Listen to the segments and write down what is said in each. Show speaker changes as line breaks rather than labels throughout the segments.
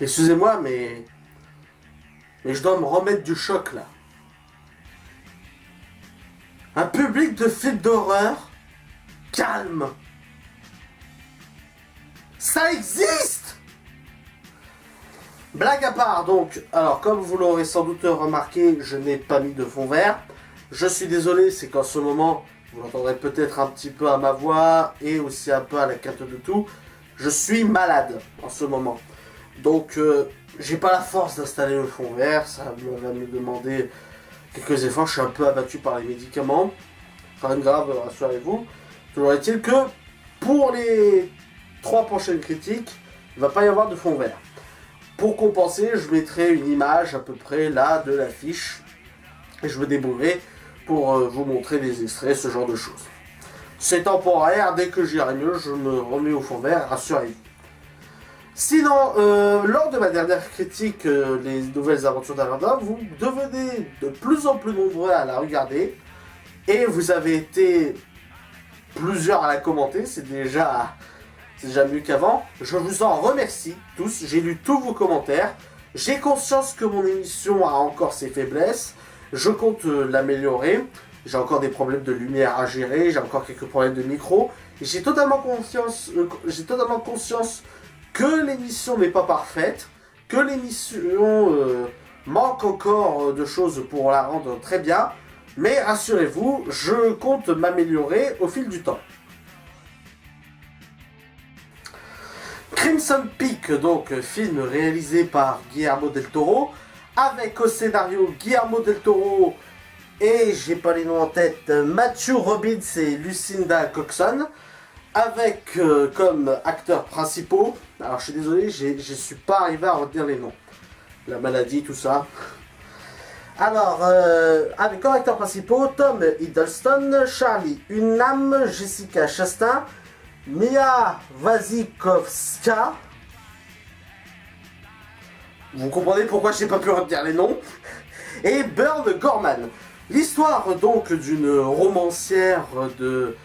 Excusez-moi, mais je dois me remettre du choc là. Un public de films d'horreur calme. Ça existe! Blague à part, donc, alors comme vous l'aurez sans doute remarqué, je n'ai pas mis de fond vert. Je suis désolé, c'est qu'en ce moment, vous l'entendrez peut-être un petit peu à ma voix et aussi un peu à la quinte de tout. Je suis malade en ce moment. Donc, j'ai pas la force d'installer le fond vert, ça va me demander quelques efforts, je suis un peu abattu par les médicaments. Rien de grave, rassurez-vous. Toujours est-il que pour les 3 prochaines critiques, il ne va pas y avoir de fond vert. Pour compenser, je mettrai une image à peu près là de l'affiche et je me débrouillerai pour vous montrer des extraits, ce genre de choses. C'est temporaire, dès que j'irai mieux, je me remets au fond vert, rassurez-vous. Sinon, lors de ma dernière critique, les nouvelles aventures d'Aladin, vous devenez de plus en plus nombreux à la regarder et vous avez été plusieurs à la commenter, c'est déjà mieux qu'avant. Je vous en remercie tous, j'ai lu tous vos commentaires. J'ai conscience que mon émission a encore ses faiblesses. Je compte l'améliorer. J'ai encore des problèmes de lumière à gérer, j'ai encore quelques problèmes de micro. J'ai totalement conscience que l'émission n'est pas parfaite, que l'émission manque encore de choses pour la rendre très bien. Mais rassurez-vous, je compte m'améliorer au fil du temps. Crimson Peak, donc film réalisé par Guillermo del Toro, avec au scénario Guillermo del Toro et j'ai pas les noms en tête, Matthew Robbins et Lucinda Coxon, avec comme acteurs principaux, alors je suis désolé, je suis pas arrivé à retenir les noms, la maladie, tout ça. Alors, avec comme acteurs principaux, Tom Hiddleston, Charlie Hunnam, Jessica Chastain, Mia Wasikowska. Vous comprenez pourquoi je n'ai pas pu retenir les noms. Et Burn Gorman. L'histoire donc d'une romancière de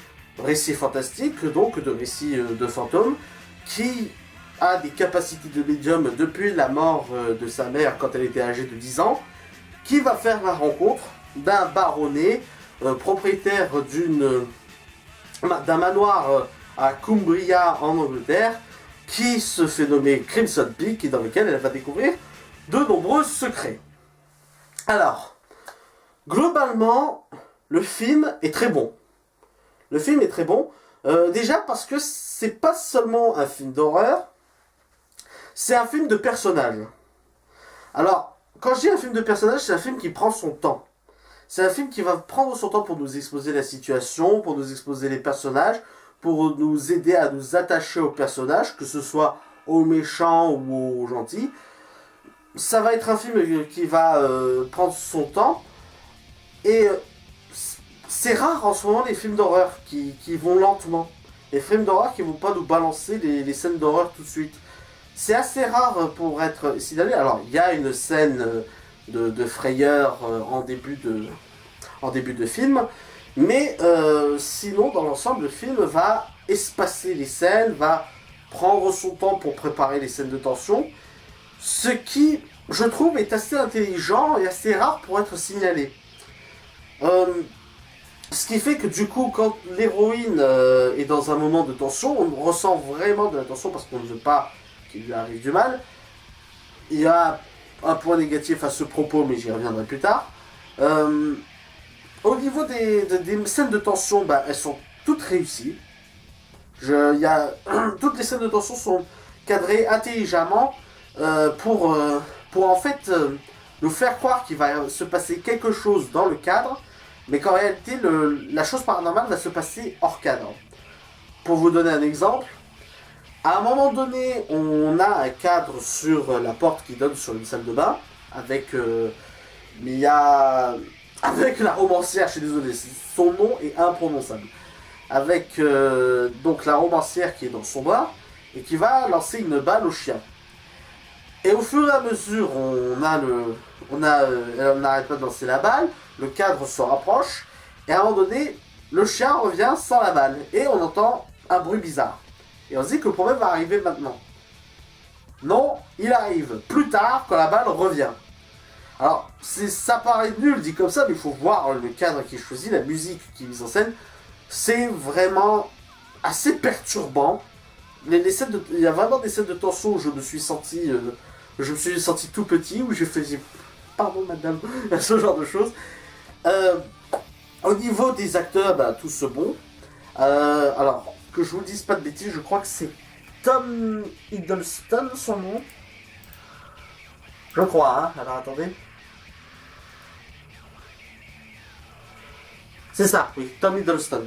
récits fantastiques, donc de récits de fantômes, qui a des capacités de médium depuis la mort de sa mère quand elle était âgée de 10 ans, qui va faire la rencontre d'un baronnet, propriétaire d'un manoir à Cumbria en Angleterre, qui se fait nommer Crimson Peak et dans lequel elle va découvrir de nombreux secrets. Alors, globalement, le film est très bon. Le film est très bon, déjà parce que c'est pas seulement un film d'horreur, c'est un film de personnages. Alors, quand je dis un film de personnages, c'est un film qui prend son temps. C'est un film qui va prendre son temps pour nous exposer la situation, pour nous exposer les personnages, pour nous aider à nous attacher aux personnages, que ce soit aux méchants ou aux gentils. Ça va être un film qui va prendre son temps. Et c'est rare en ce moment les films d'horreur qui vont lentement. Les films d'horreur qui vont pas nous balancer les scènes d'horreur tout de suite. C'est assez rare pour être signalé. Alors, il y a une scène de frayeur en début de film. Mais sinon, dans l'ensemble, le film va espacer les scènes, va prendre son temps pour préparer les scènes de tension. Ce qui, je trouve, est assez intelligent et assez rare pour être signalé. Ce qui fait que du coup, quand l'héroïne est dans un moment de tension, on ressent vraiment de la tension parce qu'on ne veut pas qu'il lui arrive du mal. Il y a un point négatif à ce propos, mais j'y reviendrai plus tard. Au niveau des scènes de tension, elles sont toutes réussies. Toutes les scènes de tension sont cadrées intelligemment pour en fait nous faire croire qu'il va se passer quelque chose dans le cadre, mais qu'en réalité la chose paranormale va se passer hors cadre. Pour vous donner un exemple, à un moment donné, on a un cadre sur la porte qui donne sur une salle de bain, avec avec la romancière, je suis désolé, son nom est imprononçable. Avec donc la romancière qui est dans son bras et qui va lancer une balle au chien. Et au fur et à mesure, elle n'arrête pas de lancer la balle, le cadre se rapproche, et à un moment donné, le chien revient sans la balle, et on entend un bruit bizarre. Et on se dit que le problème va arriver maintenant. Non, il arrive plus tard quand la balle revient. Alors, ça paraît nul dit comme ça, mais il faut voir le cadre qui est choisi, la musique qui est mise en scène. C'est vraiment assez perturbant. Il y a vraiment des scènes de tension où je me suis senti tout petit, où je faisais pardon madame, ce genre de choses. Euh, Au niveau des acteurs, bah, tous bons. Alors, que je vous dise pas de bêtises, je crois que c'est Tom Hiddleston son nom. Je crois, hein. Alors attendez. C'est ça, oui, Tom Hiddleston.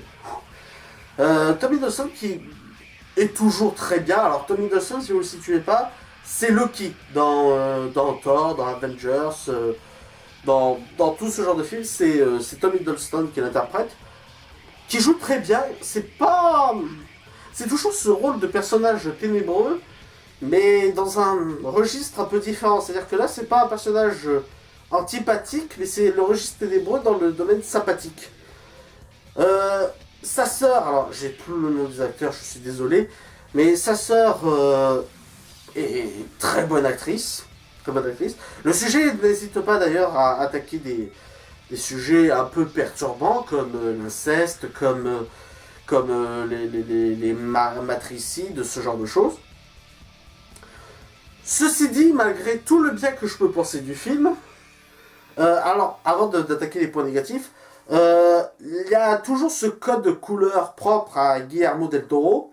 Tom Hiddleston qui est toujours très bien. Alors Tom Hiddleston, si vous ne le situez pas, c'est Loki dans Thor, dans Avengers, dans tout ce genre de film. C'est Tom Hiddleston qui l'interprète, qui joue très bien. C'est toujours ce rôle de personnage ténébreux, mais dans un registre un peu différent. C'est-à-dire que là, c'est pas un personnage antipathique, mais c'est le registre ténébreux dans le domaine sympathique. Sa sœur, alors j'ai plus le nom des acteurs, je suis désolé, mais sa sœur est très bonne actrice. Très bonne actrice. Le sujet n'hésite pas d'ailleurs à attaquer des sujets un peu perturbants comme l'inceste, comme les matricides, ce genre de choses. Ceci dit, malgré tout le bien que je peux penser du film, alors avant d'attaquer les points négatifs, il y a toujours ce code de couleur propre à Guillermo del Toro.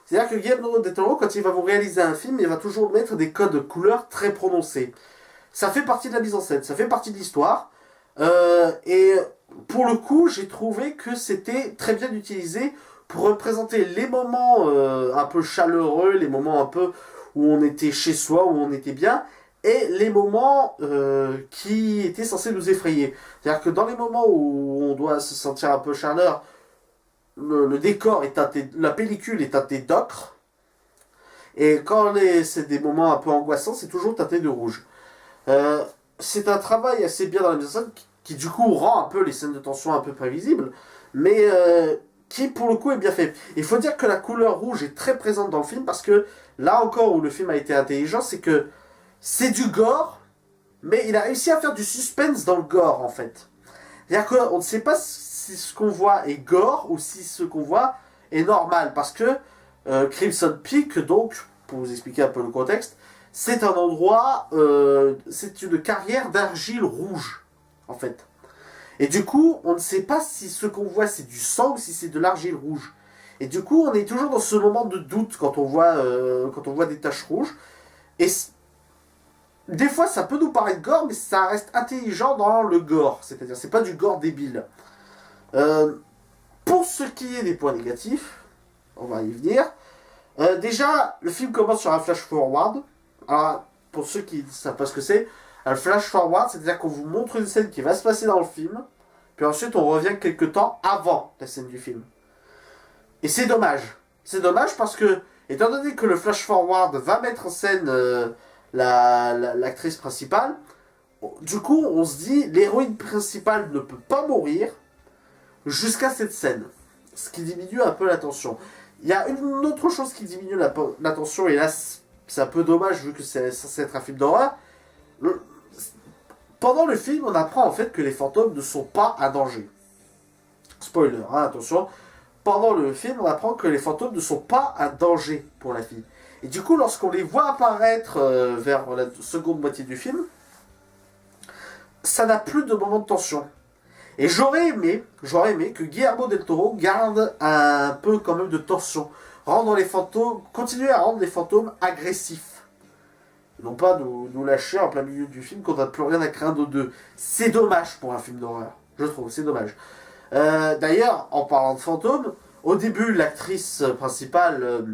C'est-à-dire que Guillermo del Toro, quand il va vous réaliser un film, il va toujours mettre des codes de couleur très prononcés. Ça fait partie de la mise en scène, ça fait partie de l'histoire. Et pour le coup, j'ai trouvé que c'était très bien utilisé pour représenter les moments un peu chaleureux, les moments un peu où on était chez soi, où on était bien, et les moments qui étaient censés nous effrayer. C'est-à-dire que dans les moments où on doit se sentir un peu chaleur, le décor est teinté, la pellicule est teintée d'ocre, et quand c'est des moments un peu angoissants, c'est toujours teinté de rouge. C'est un travail assez bien dans la mise en scène qui du coup rend un peu les scènes de tension un peu prévisibles, mais qui pour le coup est bien fait. Il faut dire que la couleur rouge est très présente dans le film parce que là encore où le film a été intelligent, c'est que c'est du gore, mais il a réussi à faire du suspense dans le gore en fait. C'est-à-dire qu'on ne sait pas si ce qu'on voit est gore ou si ce qu'on voit est normal parce que Crimson Peak, donc, pour vous expliquer un peu le contexte, c'est un endroit, c'est une carrière d'argile rouge, en fait. Et du coup, on ne sait pas si ce qu'on voit c'est du sang ou si c'est de l'argile rouge. Et du coup, on est toujours dans ce moment de doute quand on voit des taches rouges. Et des fois, ça peut nous paraître gore, mais ça reste intelligent dans le gore. C'est-à-dire, c'est pas du gore débile. Pour ce qui est des points négatifs, on va y venir. Déjà, le film commence sur un flash forward. Alors, pour ceux qui ne savent pas ce que c'est, un flash forward, c'est-à-dire qu'on vous montre une scène qui va se passer dans le film, puis ensuite on revient quelques temps avant la scène du film. Et c'est dommage. C'est dommage parce que, étant donné que le flash forward va mettre en scène l'actrice principale, du coup on se dit l'héroïne principale ne peut pas mourir jusqu'à cette scène. Ce qui diminue un peu la tension. Il y a une autre chose qui diminue la tension, et là c'est un peu dommage vu que c'est censé être un film d'horreur. Pendant le film, on apprend en fait que les fantômes ne sont pas un danger. Spoiler, hein, attention. Pendant le film, on apprend que les fantômes ne sont pas un danger pour la fille. Et du coup, lorsqu'on les voit apparaître vers la seconde moitié du film, ça n'a plus de moment de tension. Et j'aurais aimé que Guillermo del Toro garde un peu quand même de tension. Continuer à rendre les fantômes agressifs. Non pas nous lâcher en plein milieu du film qu'on n'a plus rien à craindre d'eux. C'est dommage pour un film d'horreur. Je trouve, c'est dommage. D'ailleurs, en parlant de fantômes, au début, l'actrice principale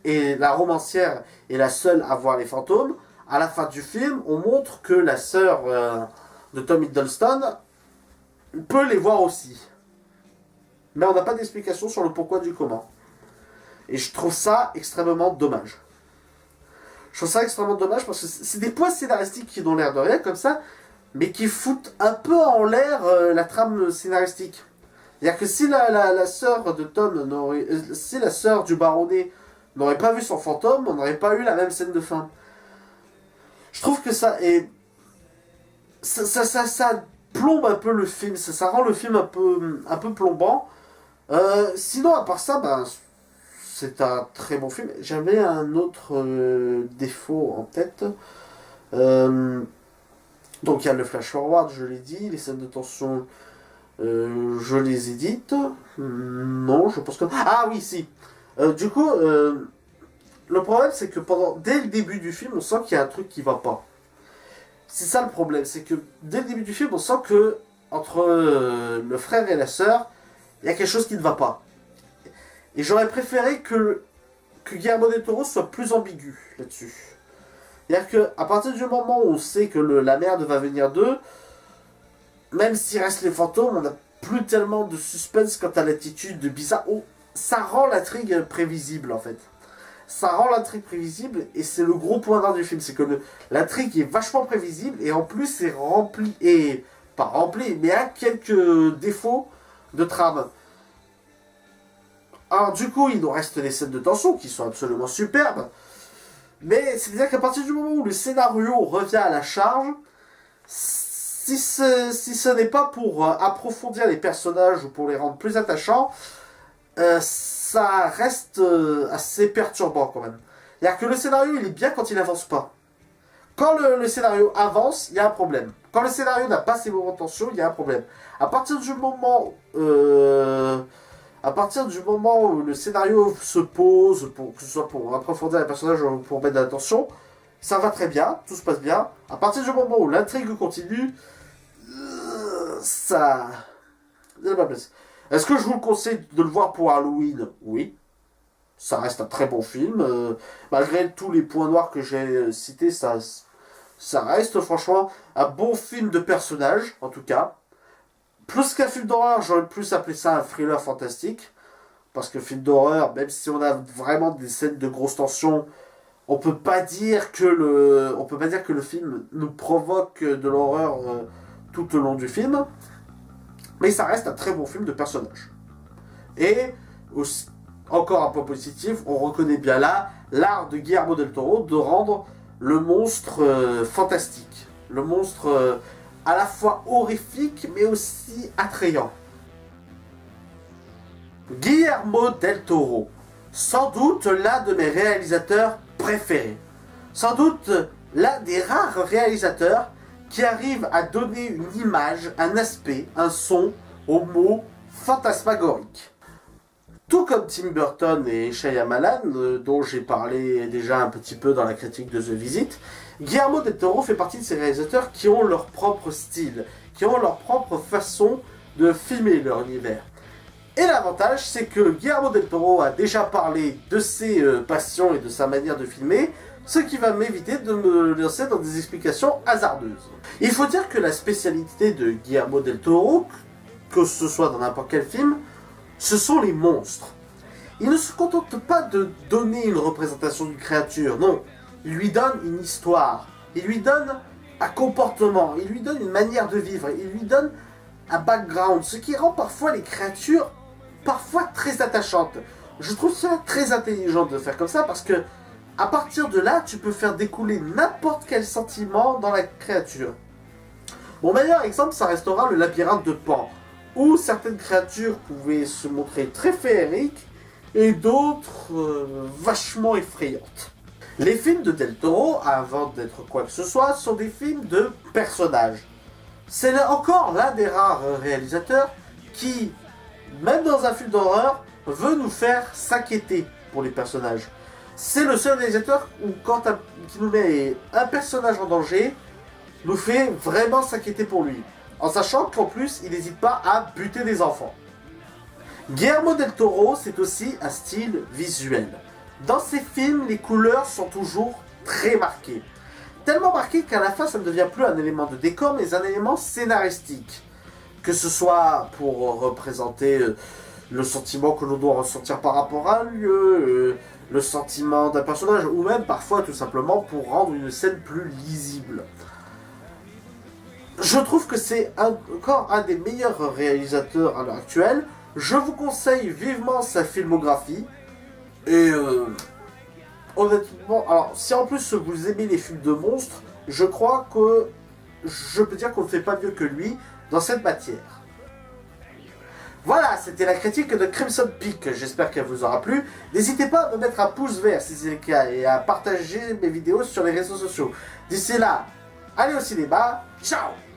et la romancière est la seule à voir les fantômes. À la fin du film, on montre que la sœur de Tom Hiddleston peut les voir aussi. Mais on n'a pas d'explication sur le pourquoi du comment. Et je trouve ça extrêmement dommage. Je trouve ça extrêmement dommage parce que c'est des points scénaristiques qui n'ont l'air de rien comme ça, mais qui foutent un peu en l'air la trame scénaristique. C'est-à-dire que si la sœur de Tom si la sœur du baronnet n'aurait pas vu son fantôme, on n'aurait pas eu la même scène de fin. Je trouve que ça est... Ça plombe un peu le film, ça rend le film un peu plombant. Sinon, à part ça, ben, c'est un très bon film. J'avais un autre défaut en tête. Donc il y a le flash forward, je l'ai dit, les scènes de tension, je les ai dites. Non, je pense que... Ah oui, si. Du coup, le problème c'est que dès le début du film, on sent qu'il y a un truc qui va pas. C'est ça le problème, c'est que dès le début du film, on sent que entre le frère et la sœur, il y a quelque chose qui ne va pas. Et j'aurais préféré que Guillermo del Toro soit plus ambigu là-dessus. C'est-à-dire qu'à partir du moment où on sait que la merde va venir d'eux, même s'il reste les fantômes, on n'a plus tellement de suspense quant à l'attitude de bizarre. Oh, ça rend l'intrigue prévisible en fait. Ça rend l'intrigue prévisible et c'est le gros point d'ordre du film. C'est que l'intrigue est vachement prévisible et en plus c'est rempli, et pas rempli, mais a quelques défauts de trame. Alors du coup, il nous reste les scènes de tension qui sont absolument superbes. Mais c'est-à-dire qu'à partir du moment où le scénario revient à la charge, si ce n'est pas pour approfondir les personnages ou pour les rendre plus attachants, ça reste assez perturbant quand même. C'est-à-dire que le scénario, il est bien quand il n'avance pas. Quand le scénario avance, il y a un problème. Quand le scénario n'a pas ses moments de tension, il y a un problème. À partir du moment où le scénario se pose, que ce soit pour approfondir les personnages ou pour mettre de la tension, ça va très bien, tout se passe bien. À partir du moment où l'intrigue continue, ça... Est-ce que je vous le conseille de le voir pour Halloween? Oui. Ça reste un très bon film. Malgré tous les points noirs que j'ai cités, ça reste franchement un bon film de personnage, en tout cas. Plus qu'un film d'horreur, j'aurais plus appelé ça un thriller fantastique. Parce que film d'horreur, même si on a vraiment des scènes de grosse tension, on peut pas dire que le film nous provoque de l'horreur tout au long du film. Mais ça reste un très bon film de personnage. Et aussi, encore un point positif, on reconnaît bien là l'art de Guillermo del Toro de rendre le monstre fantastique. Le monstre à la fois horrifique mais aussi attrayant. Guillermo del Toro, sans doute l'un de mes réalisateurs préférés. Sans doute l'un des rares réalisateurs qui arrive à donner une image, un aspect, un son aux mots fantasmagoriques. Tout comme Tim Burton et Shyamalan, dont j'ai parlé déjà un petit peu dans la critique de The Visit, Guillermo del Toro fait partie de ces réalisateurs qui ont leur propre style, qui ont leur propre façon de filmer leur univers. Et l'avantage, c'est que Guillermo del Toro a déjà parlé de ses passions et de sa manière de filmer, ce qui va m'éviter de me lancer dans des explications hasardeuses. Il faut dire que la spécialité de Guillermo del Toro, que ce soit dans n'importe quel film, ce sont les monstres. Il ne se contente pas de donner une représentation d'une créature, non. Il lui donne une histoire, il lui donne un comportement, il lui donne une manière de vivre, il lui donne un background, ce qui rend parfois les créatures parfois très attachantes. Je trouve ça très intelligent de faire comme ça parce que à partir de là, tu peux faire découler n'importe quel sentiment dans la créature. Mon meilleur exemple, ça restera le labyrinthe de Pan, où certaines créatures pouvaient se montrer très féeriques et d'autres vachement effrayantes. Les films de Del Toro, avant d'être quoi que ce soit, sont des films de personnages. C'est encore l'un des rares réalisateurs qui, même dans un film d'horreur, veut nous faire s'inquiéter pour les personnages. C'est le seul réalisateur qui nous met un personnage en danger, nous fait vraiment s'inquiéter pour lui. En sachant qu'en plus, il n'hésite pas à buter des enfants. Guillermo del Toro, c'est aussi un style visuel. Dans ses films, les couleurs sont toujours très marquées. Tellement marquées qu'à la fin, ça ne devient plus un élément de décor, mais un élément scénaristique. Que ce soit pour représenter le sentiment que l'on doit ressentir par rapport à un lieu, le sentiment d'un personnage, ou même parfois tout simplement pour rendre une scène plus lisible. Je trouve que c'est encore un des meilleurs réalisateurs à l'heure actuelle. Je vous conseille vivement sa filmographie. Et honnêtement, alors si en plus vous aimez les films de monstres, je crois que je peux dire qu'on ne fait pas mieux que lui dans cette matière. Voilà, c'était la critique de Crimson Peak, j'espère qu'elle vous aura plu. N'hésitez pas à me mettre un pouce vert si c'est le cas et à partager mes vidéos sur les réseaux sociaux. D'ici là, allez au cinéma, ciao!